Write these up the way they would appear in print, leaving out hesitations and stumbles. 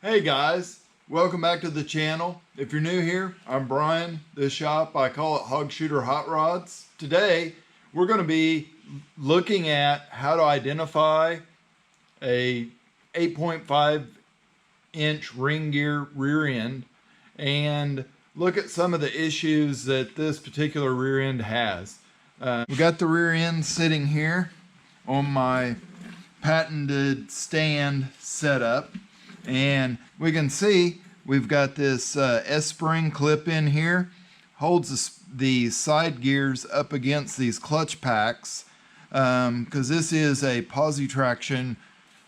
Hey guys, welcome back to the channel. If you're new here, I'm Brian. This shop, I call it Hogshooter Hot Rods. Today, we're going to be looking at how to identify a 8.5 inch ring gear rear end and look at some of the issues that this particular rear end has. We got the rear end sitting here on my patented stand setup. And we can see we've got this S-spring clip in here, holds the side gears up against these clutch packs because this is a posi traction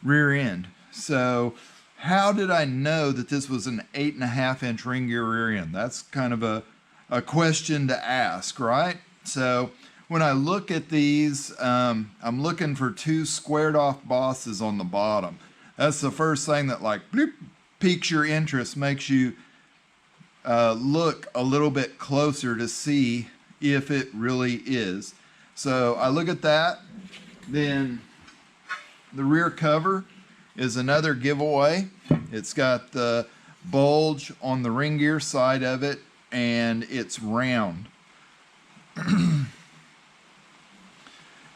rear end. So how did I know that this was an 8.5 inch ring gear rear end? That's kind of a question to ask, right? So when I look at these, I'm looking for two squared off bosses on the bottom. That's the first thing that like bloop, piques your interest, makes you look a little bit closer to see if it really is. So I look at that. Then the rear cover is another giveaway. It's got the bulge on the ring gear side of it and it's round.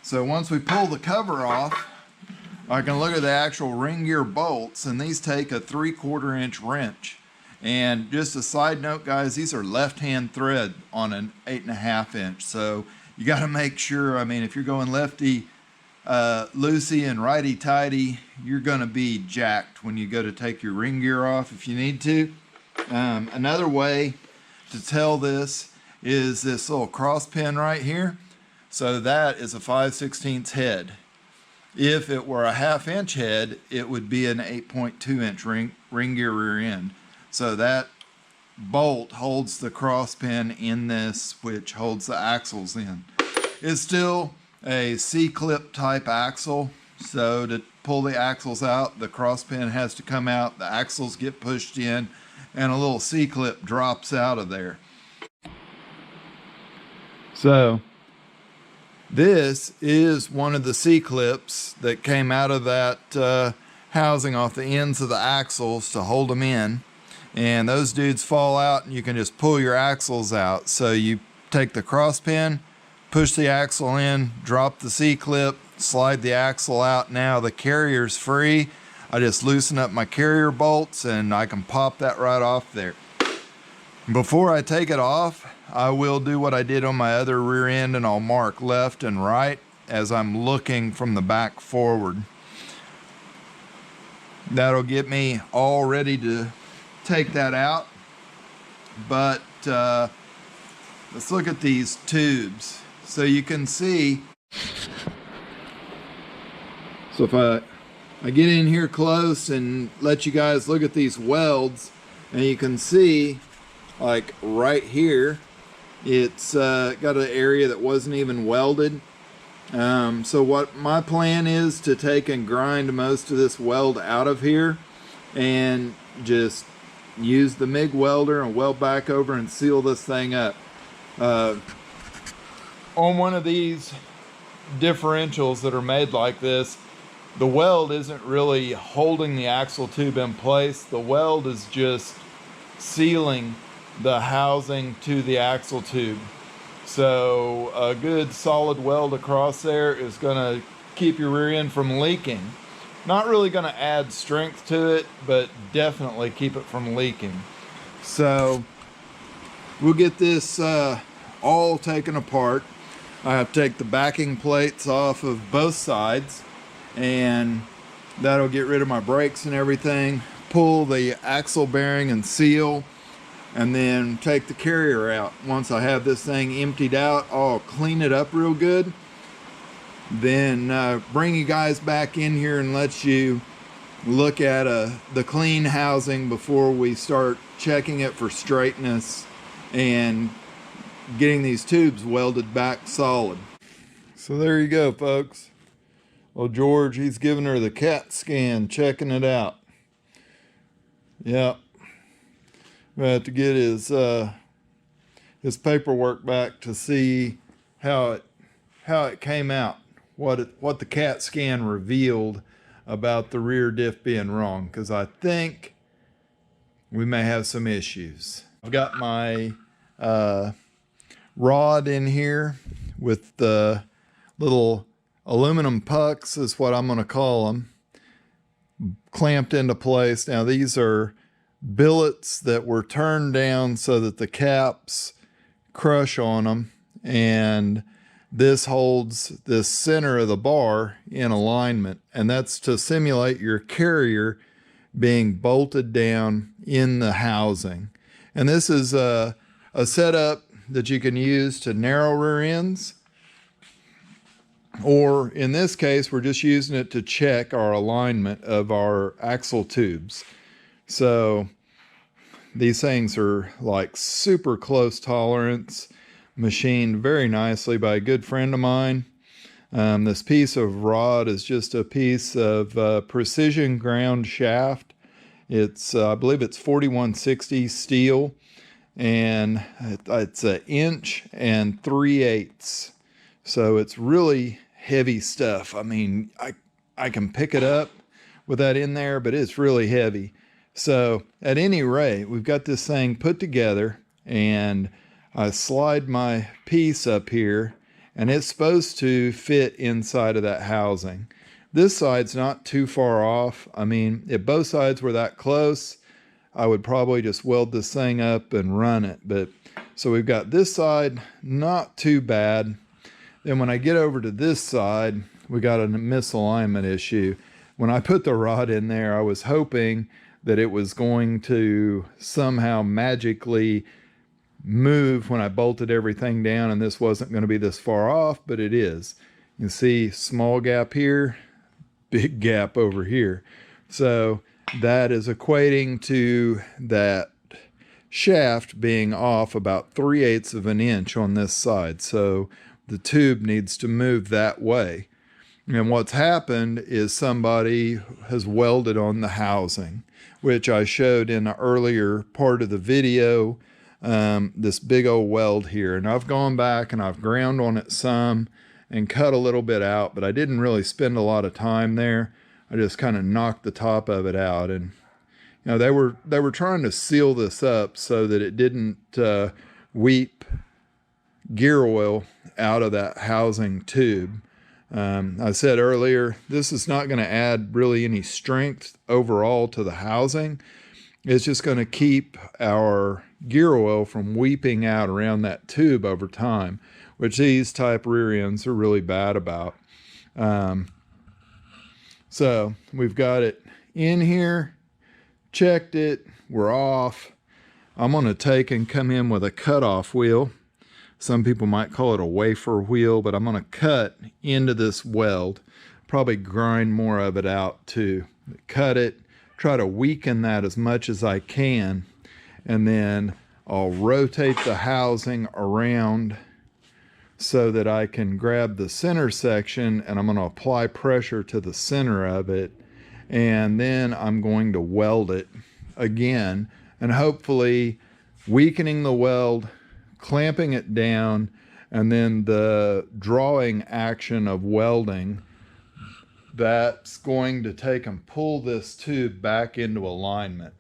So once we pull the cover off, I can look at the actual ring gear bolts, and these take a 3/4 inch wrench. And just a side note, guys, these are left-hand thread on an 8.5 inch. So you got to make sure, I mean, if you're going lefty loosey and righty tighty, you're going to be jacked when you go to take your ring gear off if you need to. Another way to tell this is this little cross pin right here. So that is a 5/16 head. If it were a 1/2 inch head, it would be an 8.2 inch ring gear rear end. So that bolt holds the cross pin in this, which holds the axles in. It's still a C-clip type axle. So to pull the axles out, the cross pin has to come out, the axles get pushed in, and a little C-clip drops out of there. So this is one of the C-clips that came out of that housing off the ends of the axles to hold them in. And those dudes fall out and you can just pull your axles out. So you take the cross pin, push the axle in, drop the C-clip, slide the axle out. Now the carrier's free. I just loosen up my carrier bolts and I can pop that right off there. Before I take it off, I will do what I did on my other rear end, and I'll mark left and right as I'm looking from the back forward. That'll get me all ready to take that out. But let's look at these tubes. So you can see, so if I get in here close and let you guys look at these welds, and you can see like right here, it's got an area that wasn't even welded. So what my plan is to take and grind most of this weld out of here and just use the MIG welder and weld back over and seal this thing up. On one of these differentials that are made like this, the weld isn't really holding the axle tube in place. The weld is just sealing the housing to the axle tube. So a good solid weld across there is going to keep your rear end from leaking. Not really going to add strength to it, but definitely keep it from leaking. So we'll get this all taken apart. I have to take the backing plates off of both sides, and that'll get rid of my brakes and everything. Pull the axle bearing and seal, and then take the carrier out. Once I have this thing emptied out, I'll clean it up real good. Then bring you guys back in here and let you look at the clean housing before we start checking it for straightness and getting these tubes welded back solid. So there you go, folks. Well, George, he's giving her the CAT scan, checking it out. Yep. We have to get his paperwork back to see how it came out, what the CAT scan revealed about the rear diff being wrong. Because I think we may have some issues. I've got my rod in here with the little aluminum pucks, is what I'm going to call them, clamped into place. Now these are billets that were turned down so that the caps crush on them, and this holds this center of the bar in alignment, and that's to simulate your carrier being bolted down in the housing. And this is a setup that you can use to narrow rear ends, or in this case we're just using it to check our alignment of our axle tubes. So these things are like super close tolerance, machined very nicely by a good friend of mine. This piece of rod is just a piece of precision ground shaft. It's I believe it's 4160 steel, and it's 1 3/8 inches. So it's really heavy stuff. I mean, I can pick it up with that in there, but it's really heavy. So at any rate, we've got this thing put together, and I slide my piece up here, and it's supposed to fit inside of that housing. This side's not too far off. I mean, if both sides were that close, I would probably just weld this thing up and run it. But so we've got this side, not too bad. Then when I get over to this side, we got a misalignment issue. When I put the rod in there, I was hoping that it was going to somehow magically move when I bolted everything down, and this wasn't going to be this far off, but it is. You can see small gap here, big gap over here. So that is equating to that shaft being off about 3/8 of an inch on this side. So the tube needs to move that way. And what's happened is somebody has welded on the housing, which I showed in an earlier part of the video, this big old weld here. And I've gone back and I've ground on it some and cut a little bit out, but I didn't really spend a lot of time there. I just kind of knocked the top of it out. And you know, they were trying to seal this up so that it didn't weep gear oil out of that housing tube. I said earlier, this is not going to add really any strength overall to the housing. It's just going to keep our gear oil from weeping out around that tube over time, which these type rear ends are really bad about. So we've got it in here, checked it, we're off. I'm going to take and come in with a cutoff wheel. Some people might call it a wafer wheel, but I'm going to cut into this weld, probably grind more of it out too. Cut it, try to weaken that as much as I can, and then I'll rotate the housing around so that I can grab the center section, and I'm going to apply pressure to the center of it, and then I'm going to weld it again, and hopefully weakening the weld, clamping it down, and then the drawing action of welding, that's going to take and pull this tube back into alignment.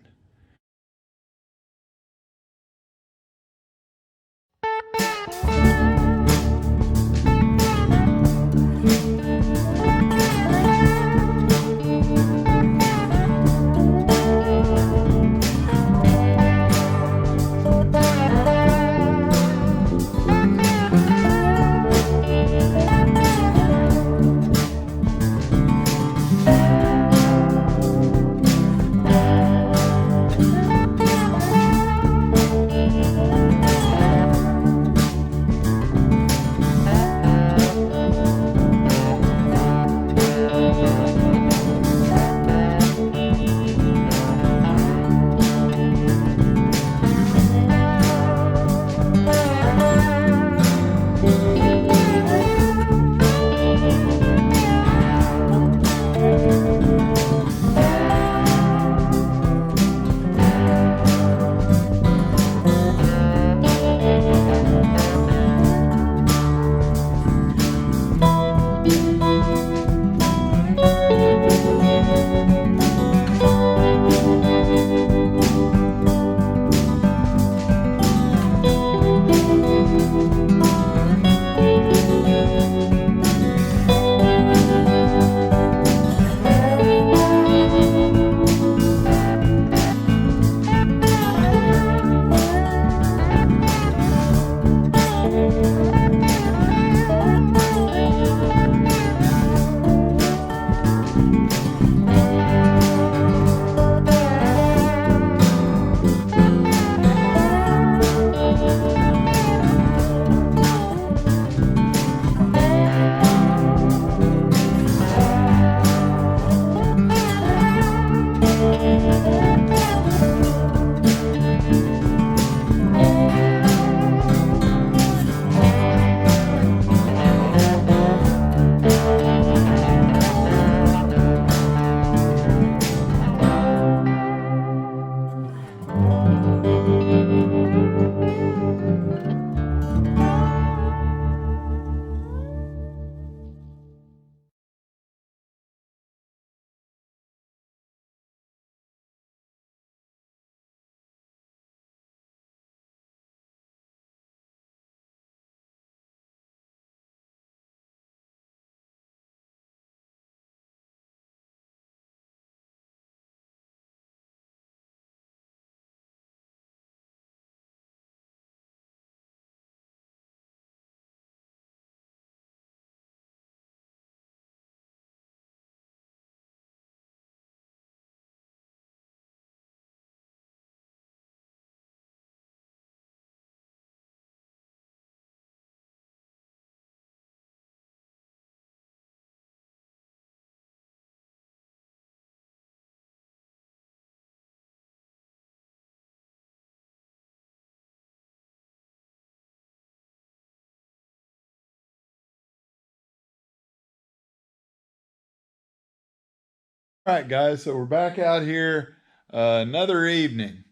All right, guys, so we're back out here another evening.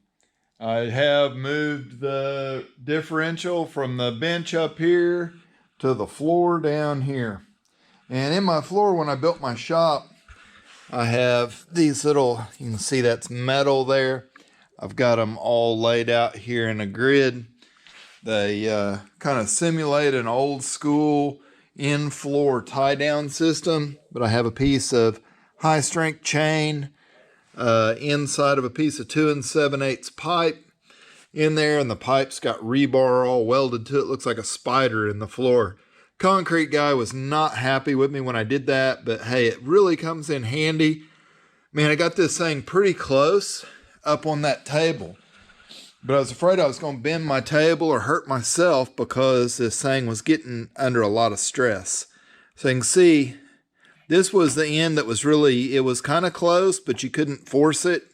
I have moved the differential from the bench up here to the floor down here. And in my floor, when I built my shop, I have these little, you can see that's metal there. I've got them all laid out here in a grid. They kind of simulate an old school in-floor tie-down system, but I have a piece of high-strength chain inside of a piece of 2 7/8 pipe in there, and the pipe's got rebar all welded to it. Looks like a spider in the floor. Concrete guy was not happy with me when I did that, but hey, it really comes in handy. Man, I got this thing pretty close up on that table, but I was afraid I was going to bend my table or hurt myself because this thing was getting under a lot of stress. So you can see this was the end that was really, it was kind of close, but you couldn't force it.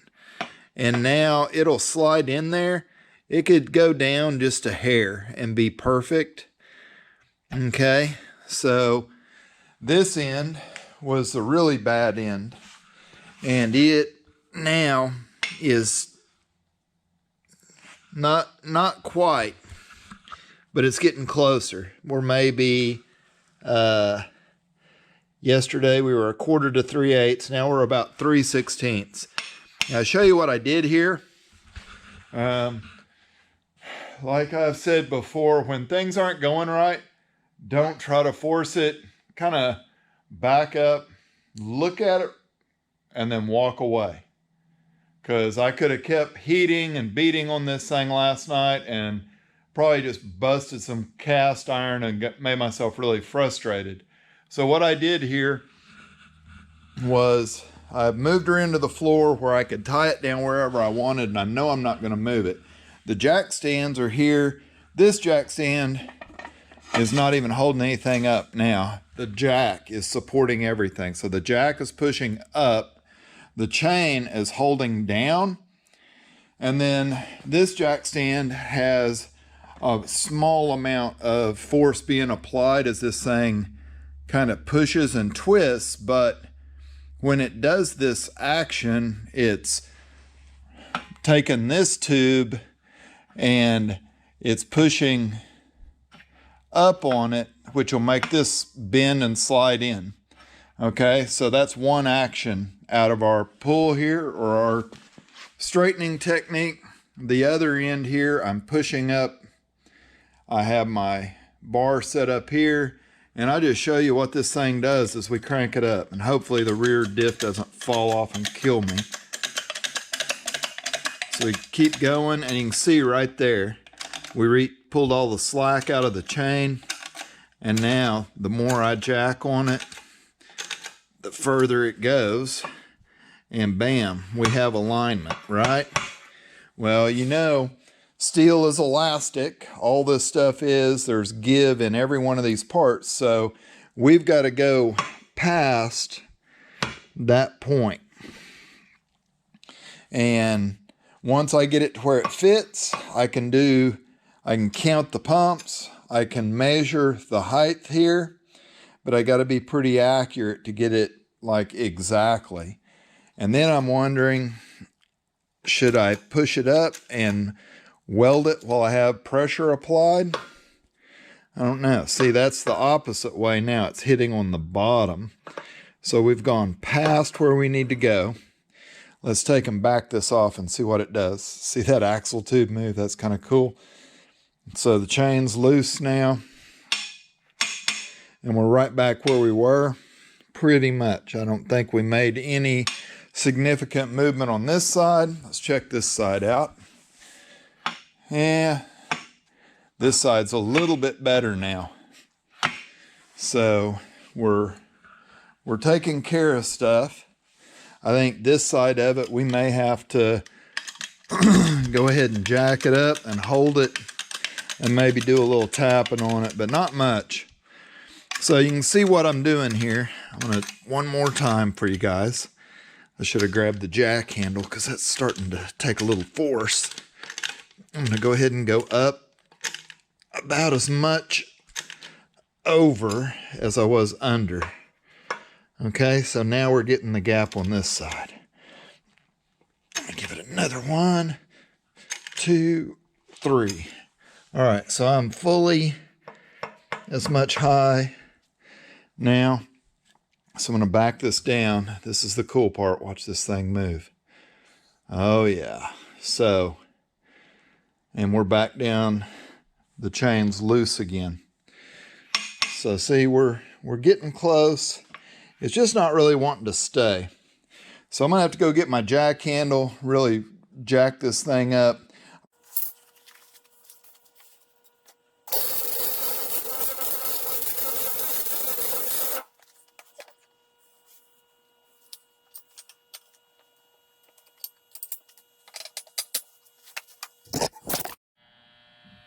And now it'll slide in there. It could go down just a hair and be perfect. Okay, so this end was the really bad end. And it now is not quite, but it's getting closer. We're maybe, yesterday we were 1/4 to 3/8. Now we're about 3/16. Now I'll show you what I did here. Like I've said before, when things aren't going right, don't try to force it. Kind of back up, look at it, and then walk away. Because I could have kept heating and beating on this thing last night and probably just busted some cast iron and made myself really frustrated. So what I did here was I moved her into the floor where I could tie it down wherever I wanted, and I know I'm not going to move it. The jack stands are here. This jack stand is not even holding anything up now. The jack is supporting everything. So the jack is pushing up. The chain is holding down. And then this jack stand has a small amount of force being applied as this thing kind of pushes and twists, but when it does this action, it's taking this tube and it's pushing up on it, which will make this bend and slide in. Okay, so that's one action out of our pull here, or our straightening technique. The other end here, I'm pushing up. I have my bar set up here, and I'll just show you what this thing does as we crank it up, and hopefully the rear diff doesn't fall off and kill me. So we keep going, and you can see right there, we pulled all the slack out of the chain, and now the more I jack on it, the further it goes, and bam, we have alignment, right? Well, you know, steel is elastic. All this stuff is, there's give in every one of these parts, so we've got to go past that point. And once I get it to where it fits, I can count the pumps, I can measure the height here, but I got to be pretty accurate to get it like exactly. And then I'm wondering, should I push it up and weld it while I have pressure applied? I don't know. See, that's the opposite way now. It's hitting on the bottom. So we've gone past where we need to go. Let's take and back this off and see what it does. See that axle tube move? That's kind of cool. So the chain's loose now. And we're right back where we were, pretty much. I don't think we made any significant movement on this side. Let's check this side out. Yeah, this side's a little bit better now. So we're taking care of stuff. I think this side of it, we may have to go ahead and jack it up and hold it and maybe do a little tapping on it, but not much. So you can see what I'm doing here. I'm gonna, one more time for you guys. I should have grabbed the jack handle because that's starting to take a little force. I'm gonna go ahead and go up about as much over as I was under. Okay, so now we're getting the gap on this side. Give it another 1, 2, 3. All right, so I'm fully as much high now. So I'm going to back this down. This is the cool part. Watch this thing move. Oh yeah. So, and we're back down. The chain's loose again. So see, we're getting close. It's just not really wanting to stay. So I'm going to have to go get my jack handle, really jack this thing up.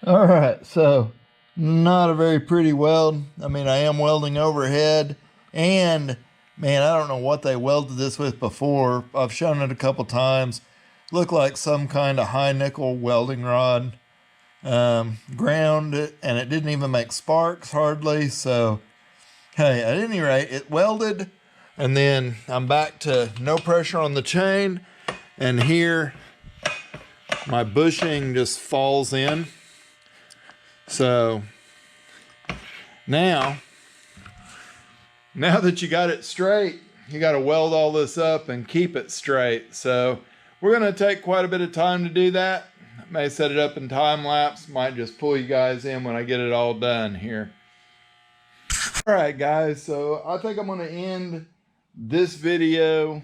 All right, so not a very pretty weld. I mean, I am welding overhead, and man, I don't know what they welded this with before. I've shown it a couple times. Looked like some kind of high nickel welding rod. Ground it, and it didn't even make sparks hardly. So, hey, at any rate, it welded, and then I'm back to no pressure on the chain, and here my bushing just falls in. So now that you got it straight, you got to weld all this up and keep it straight. So we're going to take quite a bit of time to do that. I may set it up in time lapse, might just pull you guys in when I get it all done here. All right, guys, so I think I'm going to end this video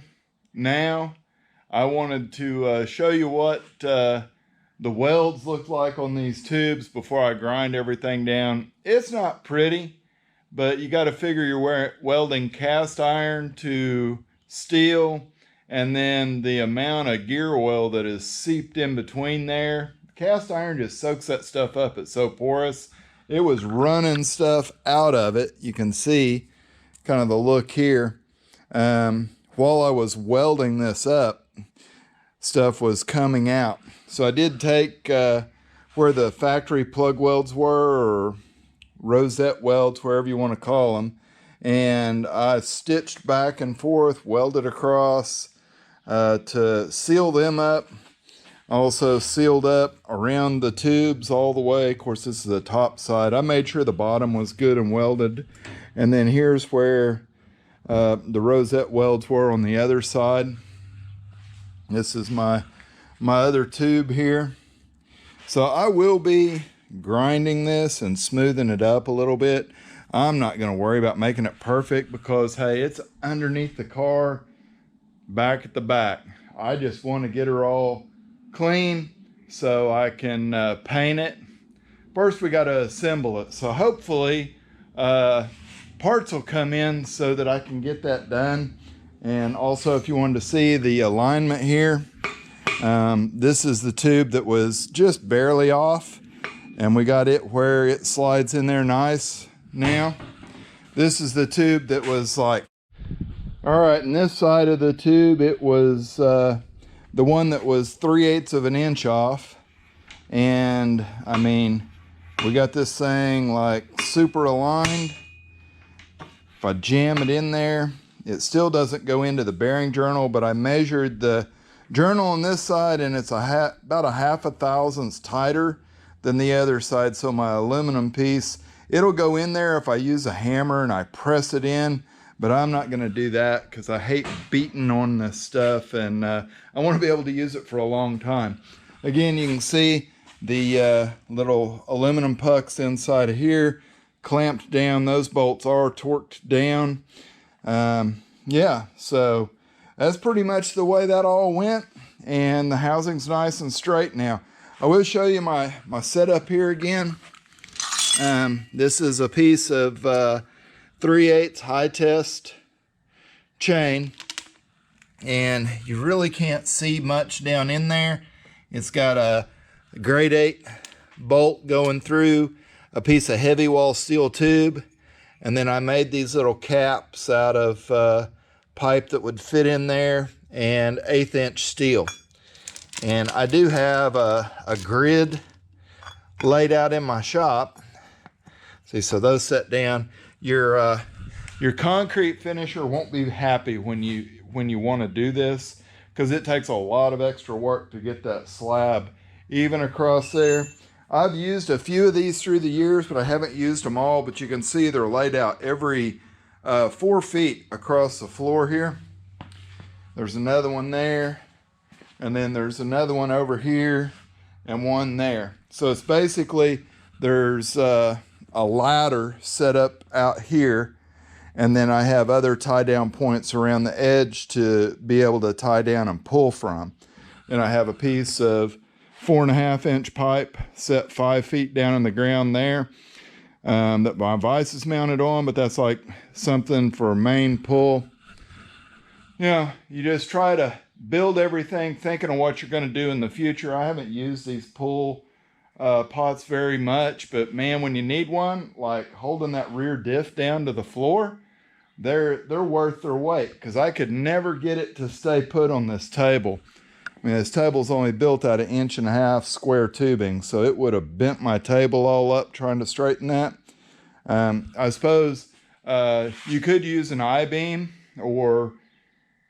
now. I wanted to show you what the welds look like on these tubes before I grind everything down. It's not pretty, but you got to figure you're welding cast iron to steel, and then the amount of gear oil that is seeped in between there. Cast iron just soaks that stuff up. It's so porous. It was running stuff out of it. You can see kind of the look here. While I was welding this up, stuff was coming out. So I did take where the factory plug welds were, or rosette welds, wherever you want to call them, and I stitched back and forth, welded across to seal them up. Also sealed up around the tubes all the way. Of course, this is the top side. I made sure the bottom was good and welded. And then here's where the rosette welds were on the other side. This is my other tube here. So I will be grinding this and smoothing it up a little bit. I'm not going to worry about making it perfect because, hey, it's underneath the car, back at the back. I just want to get her all clean so I can paint it. First, we got to assemble it. So hopefully parts will come in so that I can get that done. And also, if you wanted to see the alignment here, this is the tube that was just barely off, and we got it where it slides in there nice now. This is the tube that was like, all right, and this side of the tube, it was the one that was 3/8 of an inch off. And I mean, we got this thing like super aligned. If I jam it in there, it still doesn't go into the bearing journal, but I measured the journal on this side, and it's about a 1/2 thousandths tighter than the other side. So my aluminum piece, it'll go in there if I use a hammer and I press it in, but I'm not going to do that because I hate beating on this stuff, and I want to be able to use it for a long time. Again, you can see the little aluminum pucks inside of here clamped down. Those bolts are torqued down. Yeah, so that's pretty much the way that all went, and the housing's nice and straight now. I will show you my setup here again. This is a piece of 3/8 high test chain, and you really can't see much down in there. It's got a grade 8 bolt going through a piece of heavy wall steel tube, and then I made these little caps out of pipe that would fit in there, and 1/8 inch steel. And I do have a grid laid out in my shop. See, so those set down. Your Your concrete finisher won't be happy when you want to do this, because it takes a lot of extra work to get that slab even across there. I've used a few of these through the years, but I haven't used them all. But you can see they're laid out every 4 feet across the floor here. There's another one there, and then there's another one over here, and one there. So it's basically, there's a ladder set up out here, and then I have other tie down points around the edge to be able to tie down and pull from. And I have a piece of 4.5 inch pipe set 5 feet down in the ground there that my vise is mounted on, but that's like something for main pull. You know, you just try to build everything thinking of what you're going to do in the future. I haven't used these pull pots very much, but man, when you need one, like holding that rear diff down to the floor, they're worth their weight, because I could never get it to stay put on this table. I mean, this table's only built out of 1.5 inch square tubing, so it would have bent my table all up trying to straighten that. I suppose you could use an I-beam or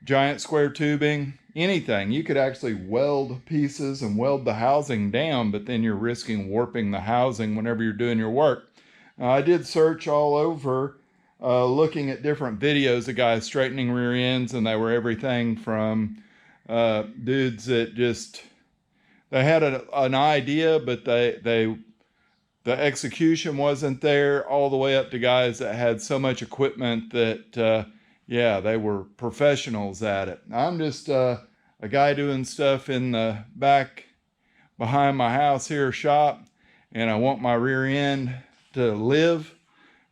giant square tubing, anything. You could actually weld pieces and weld the housing down, but then you're risking warping the housing whenever you're doing your work. I did search all over looking at different videos of guys straightening rear ends, and they were everything from dudes that just, they had an idea, but the execution wasn't there, all the way up to guys that had so much equipment that yeah, they were professionals at it. I'm just a guy doing stuff in the back behind my house here shop, and I want my rear end to live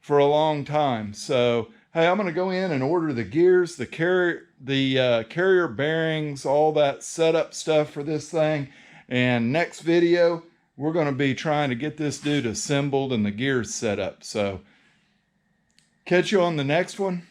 for a long time. So hey, I'm going to go in and order the gears, the carrier bearings, all that setup stuff for this thing. And next video, we're going to be trying to get this dude assembled and the gears set up. So catch you on the next one.